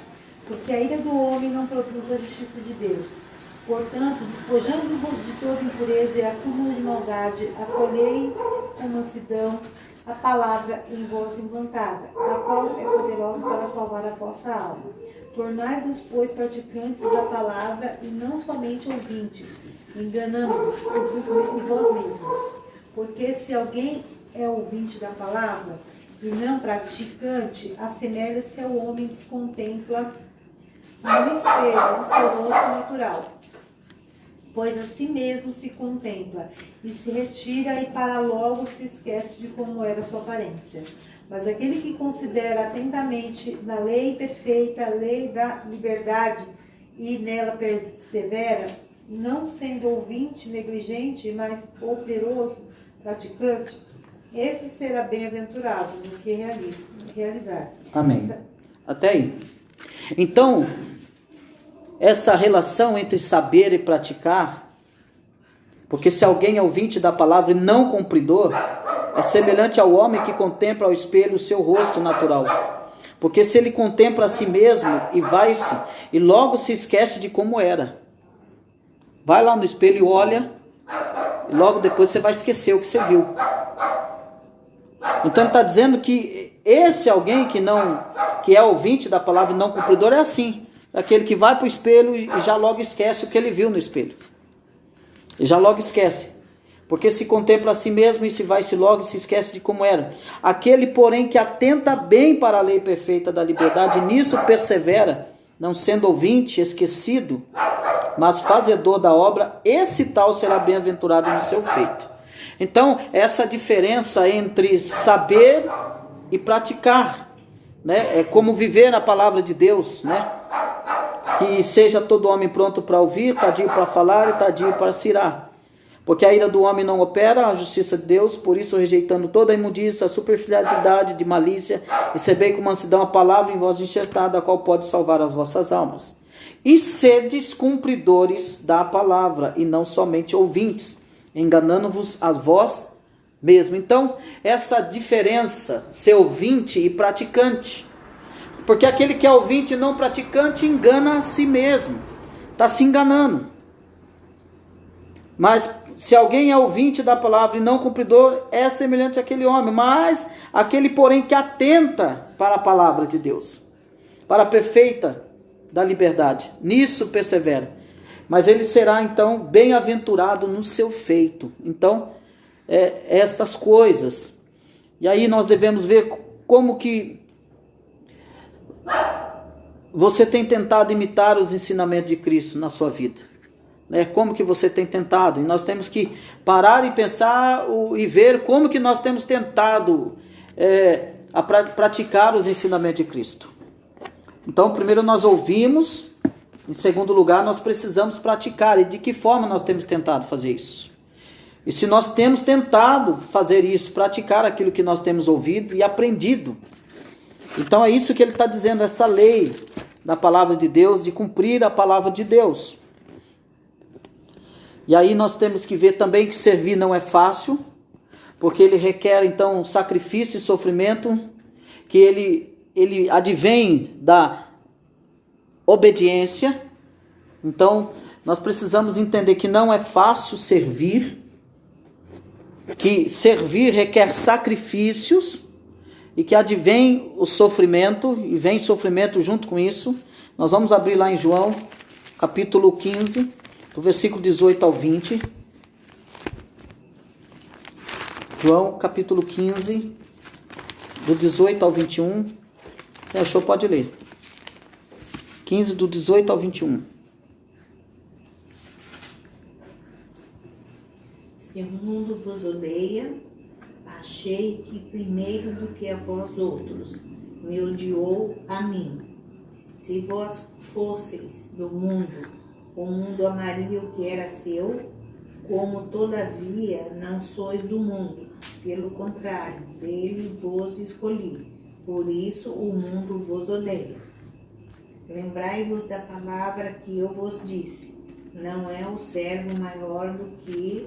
Porque a ira do homem não produz a justiça de Deus. Portanto, despojando-vos de toda impureza e acúmulo de maldade, acolhei com mansidão a palavra em vós implantada, a qual é poderosa para salvar a vossa alma. Tornai-vos, pois, praticantes da palavra e não somente ouvintes, enganando-vos e vós mesmos. Porque se alguém é ouvinte da palavra e não praticante, assemelha-se ao homem que contempla no espelho o seu rosto natural, pois a si mesmo se contempla e se retira e para logo se esquece de como era sua aparência. Mas aquele que considera atentamente na lei perfeita, a lei da liberdade, e nela persevera, não sendo ouvinte negligente, mas operoso, praticante, esse será bem-aventurado no que realizar. Amém. Até aí. Então, essa relação entre saber e praticar, porque se alguém é ouvinte da palavra e não cumpridor, é semelhante ao homem que contempla ao espelho o seu rosto natural. Porque se ele contempla a si mesmo e vai-se, e logo se esquece de como era. Vai lá no espelho e olha, e logo depois você vai esquecer o que você viu. Então ele está dizendo que esse alguém que é ouvinte da palavra e não cumpridor é assim. Aquele que vai para o espelho e já logo esquece o que ele viu no espelho. E já logo esquece. Porque se contempla a si mesmo e se vai-se logo e se esquece de como era. Aquele, porém, que atenta bem para a lei perfeita da liberdade, nisso persevera, não sendo ouvinte, esquecido, mas fazedor da obra, esse tal será bem-aventurado no seu feito. Então, essa diferença entre saber e praticar, né? É como viver na palavra de Deus, né? Que seja todo homem pronto para ouvir, tardio para falar e tardio para se irar. Porque a ira do homem não opera a justiça de Deus, por isso, rejeitando toda a imundícia, a superficialidade de malícia, recebei com mansidão a palavra em vós enxertada, a qual pode salvar as vossas almas. E sedes cumpridores da palavra, e não somente ouvintes, enganando-vos a vós mesmo. Então, essa diferença, ser ouvinte e praticante. Porque aquele que é ouvinte e não praticante engana a si mesmo, está se enganando. Mas se alguém é ouvinte da palavra e não cumpridor, é semelhante àquele homem. Mas aquele, porém, que atenta para a palavra de Deus, para a perfeita da liberdade, nisso persevera. Mas ele será, então, bem-aventurado no seu feito. Então, essas coisas. E aí nós devemos ver como que você tem tentado imitar os ensinamentos de Cristo na sua vida. Como que você tem tentado? E nós temos que parar e pensar e ver como que nós temos tentado praticar os ensinamentos de Cristo. Então, primeiro nós ouvimos, em segundo lugar nós precisamos praticar. E de que forma nós temos tentado fazer isso? E se nós temos tentado fazer isso, praticar aquilo que nós temos ouvido e aprendido. Então é isso que ele está dizendo, essa lei da palavra de Deus, de cumprir a palavra de Deus. E aí nós temos que ver também que servir não é fácil, porque ele requer então sacrifício e sofrimento, que ele advém da obediência. Então nós precisamos entender que não é fácil servir, que servir requer sacrifícios, e que advém o sofrimento, e vem sofrimento junto com isso. Nós vamos abrir lá em João, capítulo 15, do versículo 18 ao 20. João, capítulo 15, do 18 ao 21. Quem achou pode ler. 15, do 18 ao 21. Se o mundo vos odeia, achei que primeiro do que a vós outros me odiou a mim. Se vós fosseis do mundo, o mundo amaria o que era seu, como todavia não sois do mundo. Pelo contrário, dele vos escolhi. Por isso o mundo vos odeia. Lembrai-vos da palavra que eu vos disse. Não é o servo maior do que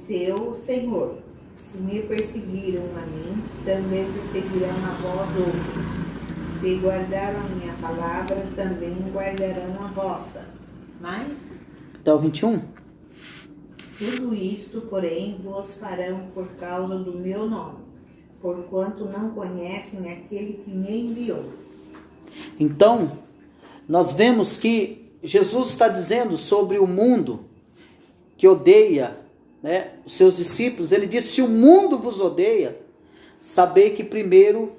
seu senhor. Se me perseguiram a mim, também perseguirão a vós outros. Se guardaram a minha palavra, também guardarão a vossa. Mas, até o 21. Tudo isto, porém, vos farão por causa do meu nome, porquanto não conhecem aquele que me enviou. Então, nós vemos que Jesus está dizendo sobre o mundo que odeia, os seus discípulos. Ele diz: se o mundo vos odeia, sabei que primeiro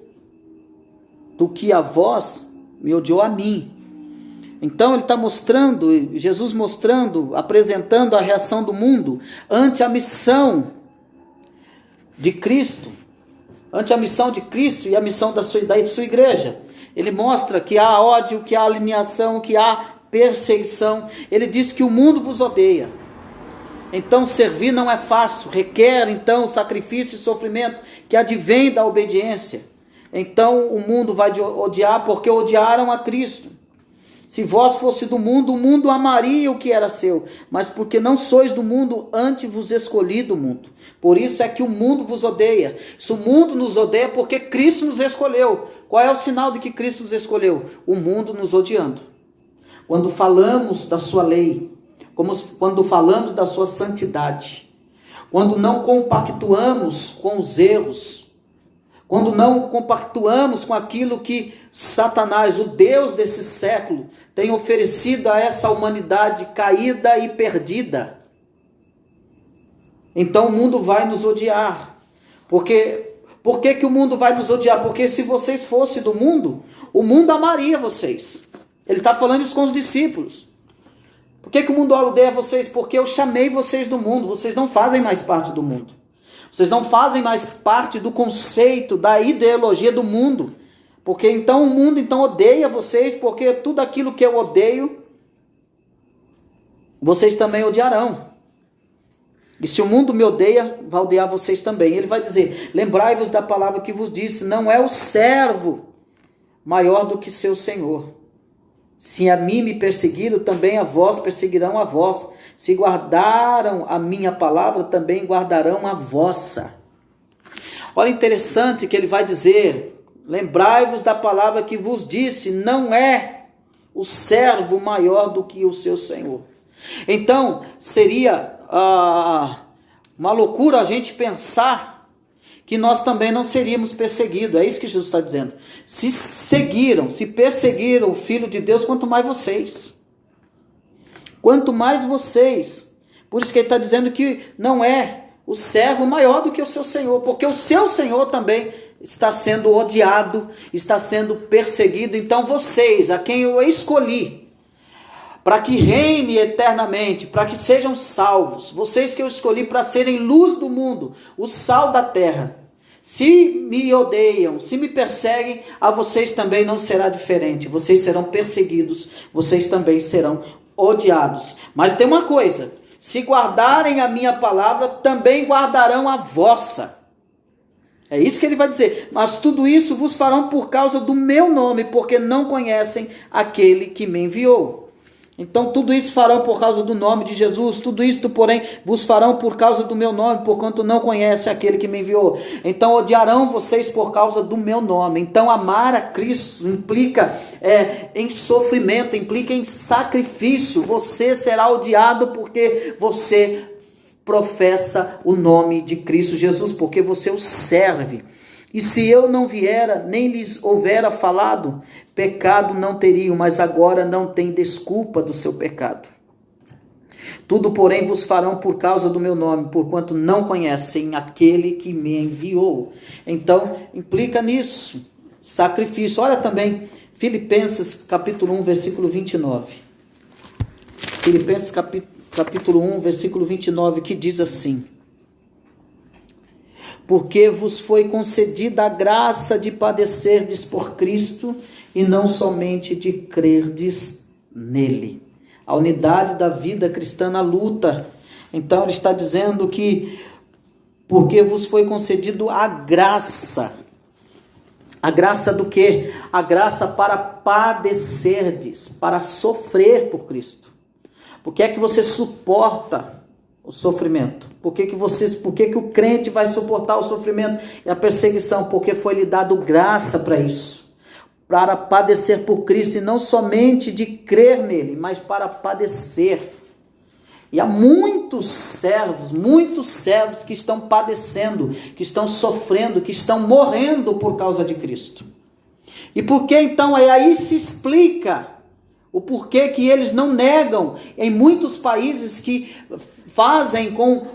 do que a vós, me odiou a mim. Então ele está mostrando, Jesus mostrando, apresentando a reação do mundo ante a missão de Cristo, ante a missão de Cristo e a missão da sua igreja. Ele mostra que há ódio, que há alienação, que há perseguição. Ele diz que o mundo vos odeia. Então servir não é fácil, requer então sacrifício e sofrimento que advém da obediência. Então o mundo vai odiar porque odiaram a Cristo. Se vós fosse do mundo, o mundo amaria o que era seu, mas porque não sois do mundo, antes vos escolhi do mundo. Por isso é que o mundo vos odeia. Se o mundo nos odeia, porque Cristo nos escolheu. Qual é o sinal de que Cristo nos escolheu? O mundo nos odiando. Quando falamos da sua lei, quando falamos da sua santidade, quando não compactuamos com os erros, quando não compactuamos com aquilo que Satanás, o Deus desse século, tem oferecido a essa humanidade caída e perdida, então o mundo vai nos odiar. Por que o mundo vai nos odiar? Porque se vocês fossem do mundo, o mundo amaria vocês. Ele está falando isso com os discípulos. Por que o mundo odeia vocês? Porque eu chamei vocês do mundo. Vocês não fazem mais parte do mundo. Vocês não fazem mais parte do conceito, da ideologia do mundo. Porque então o mundo odeia vocês, porque tudo aquilo que eu odeio, vocês também odiarão. E se o mundo me odeia, vai odiar vocês também. Ele vai dizer: lembrai-vos da palavra que vos disse, não é o servo maior do que seu senhor. Se a mim me perseguiram, também a vós perseguirão a vós. Se guardaram a minha palavra, também guardarão a vossa. Olha, interessante que ele vai dizer: lembrai-vos da palavra que vos disse, não é o servo maior do que o seu senhor. Então, seria uma loucura a gente pensar que nós também não seríamos perseguidos. É isso que Jesus está dizendo. Se perseguiram o Filho de Deus, quanto mais vocês. Quanto mais vocês. Por isso que ele está dizendo que não é o servo maior do que o seu Senhor, porque o seu Senhor também está sendo odiado, está sendo perseguido. Então vocês, a quem eu escolhi, para que reine eternamente, para que sejam salvos, vocês que eu escolhi para serem luz do mundo, o sal da terra, se me odeiam, se me perseguem, a vocês também não será diferente. Vocês serão perseguidos, vocês também serão odiados. Mas tem uma coisa: se guardarem a minha palavra, também guardarão a vossa. É isso que ele vai dizer. Mas tudo isso vos farão por causa do meu nome, porque não conhecem aquele que me enviou. Então tudo isso farão por causa do nome de Jesus. Tudo isto, porém, vos farão por causa do meu nome, porquanto não conhecem aquele que me enviou. Então odiarão vocês por causa do meu nome. Então amar a Cristo implica em sofrimento, implica em sacrifício. Você será odiado porque você professa o nome de Cristo Jesus, porque você o serve. E se eu não viera, nem lhes houvera falado, pecado não teriam, mas agora não tem desculpa do seu pecado. Tudo, porém, vos farão por causa do meu nome, porquanto não conhecem aquele que me enviou. Então, implica nisso, sacrifício. Olha também, Filipenses capítulo 1, versículo 29. Filipenses capítulo 1, versículo 29, que diz assim: porque vos foi concedida a graça de padecerdes por Cristo, e não somente de crerdes nele. A unidade da vida cristã na luta. Então ele está dizendo que porque vos foi concedido a graça. A graça do quê? A graça para padecerdes, para sofrer por Cristo. Por que é que você suporta o sofrimento? Por que que o crente vai suportar o sofrimento e a perseguição? Porque foi lhe dado graça para isso, para padecer por Cristo, e não somente de crer nele, mas para padecer. E há muitos servos que estão padecendo, que estão sofrendo, que estão morrendo por causa de Cristo. E por que então? Aí se explica o porquê que eles não negam. Em muitos países que fazem com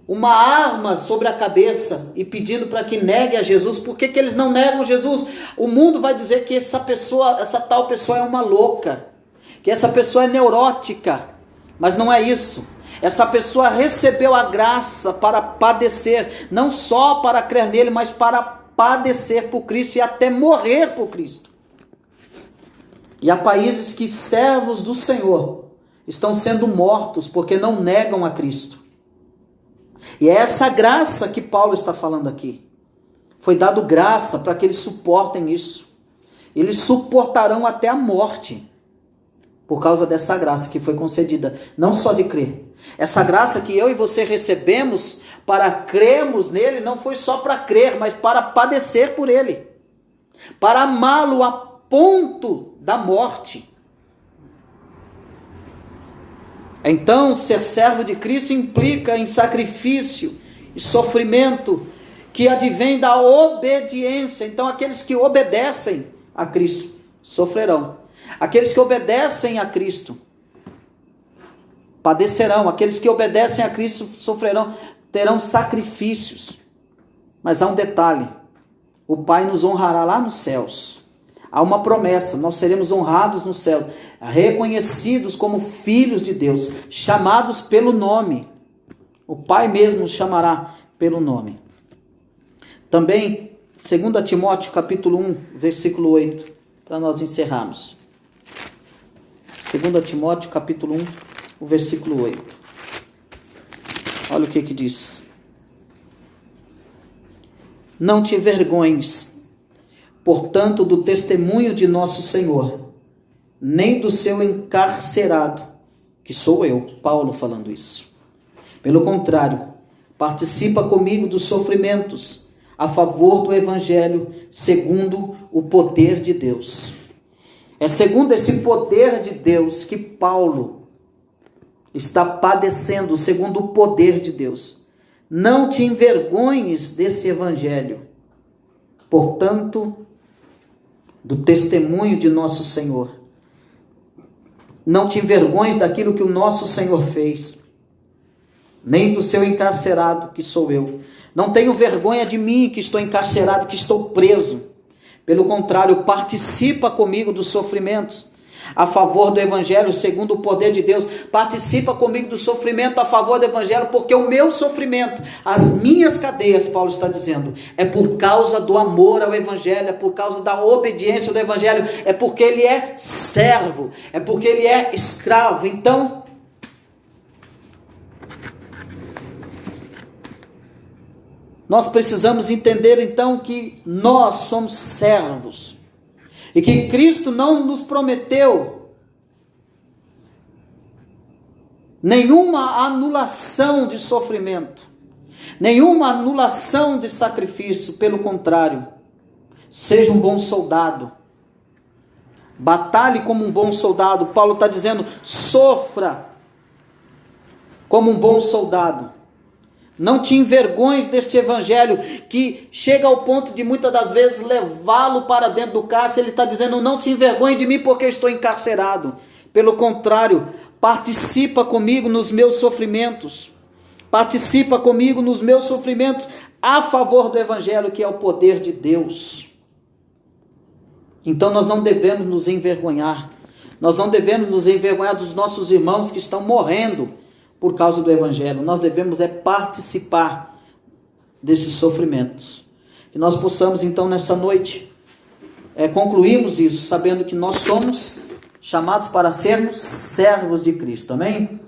uma arma sobre a cabeça e pedindo para que negue a Jesus. Por que eles não negam Jesus? O mundo vai dizer que essa tal pessoa é uma louca, que essa pessoa é neurótica, mas não é isso. Essa pessoa recebeu a graça para padecer, não só para crer nele, mas para padecer por Cristo e até morrer por Cristo. E há países que servos do Senhor estão sendo mortos porque não negam a Cristo. E é essa graça que Paulo está falando aqui. Foi dado graça para que eles suportem isso. Eles suportarão até a morte por causa dessa graça que foi concedida, não só de crer. Essa graça que eu e você recebemos para crermos nele não foi só para crer, mas para padecer por ele, para amá-lo a ponto da morte. Então, ser servo de Cristo implica em sacrifício e sofrimento que advém da obediência. Então, aqueles que obedecem a Cristo sofrerão. Aqueles que obedecem a Cristo padecerão. Aqueles que obedecem a Cristo sofrerão, terão sacrifícios. Mas há um detalhe: o Pai nos honrará lá nos céus. Há uma promessa: nós seremos honrados no céu, reconhecidos como filhos de Deus, chamados pelo nome. O Pai mesmo nos chamará pelo nome. Também, 2 Timóteo capítulo 1, versículo 8, para nós encerrarmos. 2 Timóteo capítulo 1, o versículo 8. Olha o que diz. Não te envergonhes, portanto, do testemunho de nosso Senhor, nem do seu encarcerado, que sou eu, Paulo falando isso. Pelo contrário, participa comigo dos sofrimentos a favor do Evangelho, segundo o poder de Deus. É segundo esse poder de Deus que Paulo está padecendo, segundo o poder de Deus. Não te envergonhes desse Evangelho, portanto, do testemunho de nosso Senhor. Não te envergonhes daquilo que o nosso Senhor fez, nem do seu encarcerado, que sou eu. Não tenho vergonha de mim, que estou encarcerado, que estou preso. Pelo contrário, participa comigo dos sofrimentos a favor do Evangelho, segundo o poder de Deus. Participa comigo do sofrimento a favor do Evangelho, porque o meu sofrimento, as minhas cadeias, Paulo está dizendo, é por causa do amor ao Evangelho, é por causa da obediência ao Evangelho, é porque ele é servo, é porque ele é escravo. Então, nós precisamos entender então que nós somos servos e que Cristo não nos prometeu nenhuma anulação de sofrimento, nenhuma anulação de sacrifício. Pelo contrário, seja um bom soldado, batalhe como um bom soldado. Paulo está dizendo, sofra como um bom soldado. Não te envergonhes deste Evangelho, que chega ao ponto de muitas das vezes levá-lo para dentro do cárcere. Ele está dizendo, não se envergonhe de mim porque estou encarcerado. Pelo contrário, participa comigo nos meus sofrimentos. Participa comigo nos meus sofrimentos a favor do Evangelho, que é o poder de Deus. Então nós não devemos nos envergonhar. Nós não devemos nos envergonhar dos nossos irmãos que estão morrendo por causa do Evangelho. Nós devemos participar desses sofrimentos. Que nós possamos então nessa noite concluirmos isso, sabendo que nós somos chamados para sermos servos de Cristo. Amém?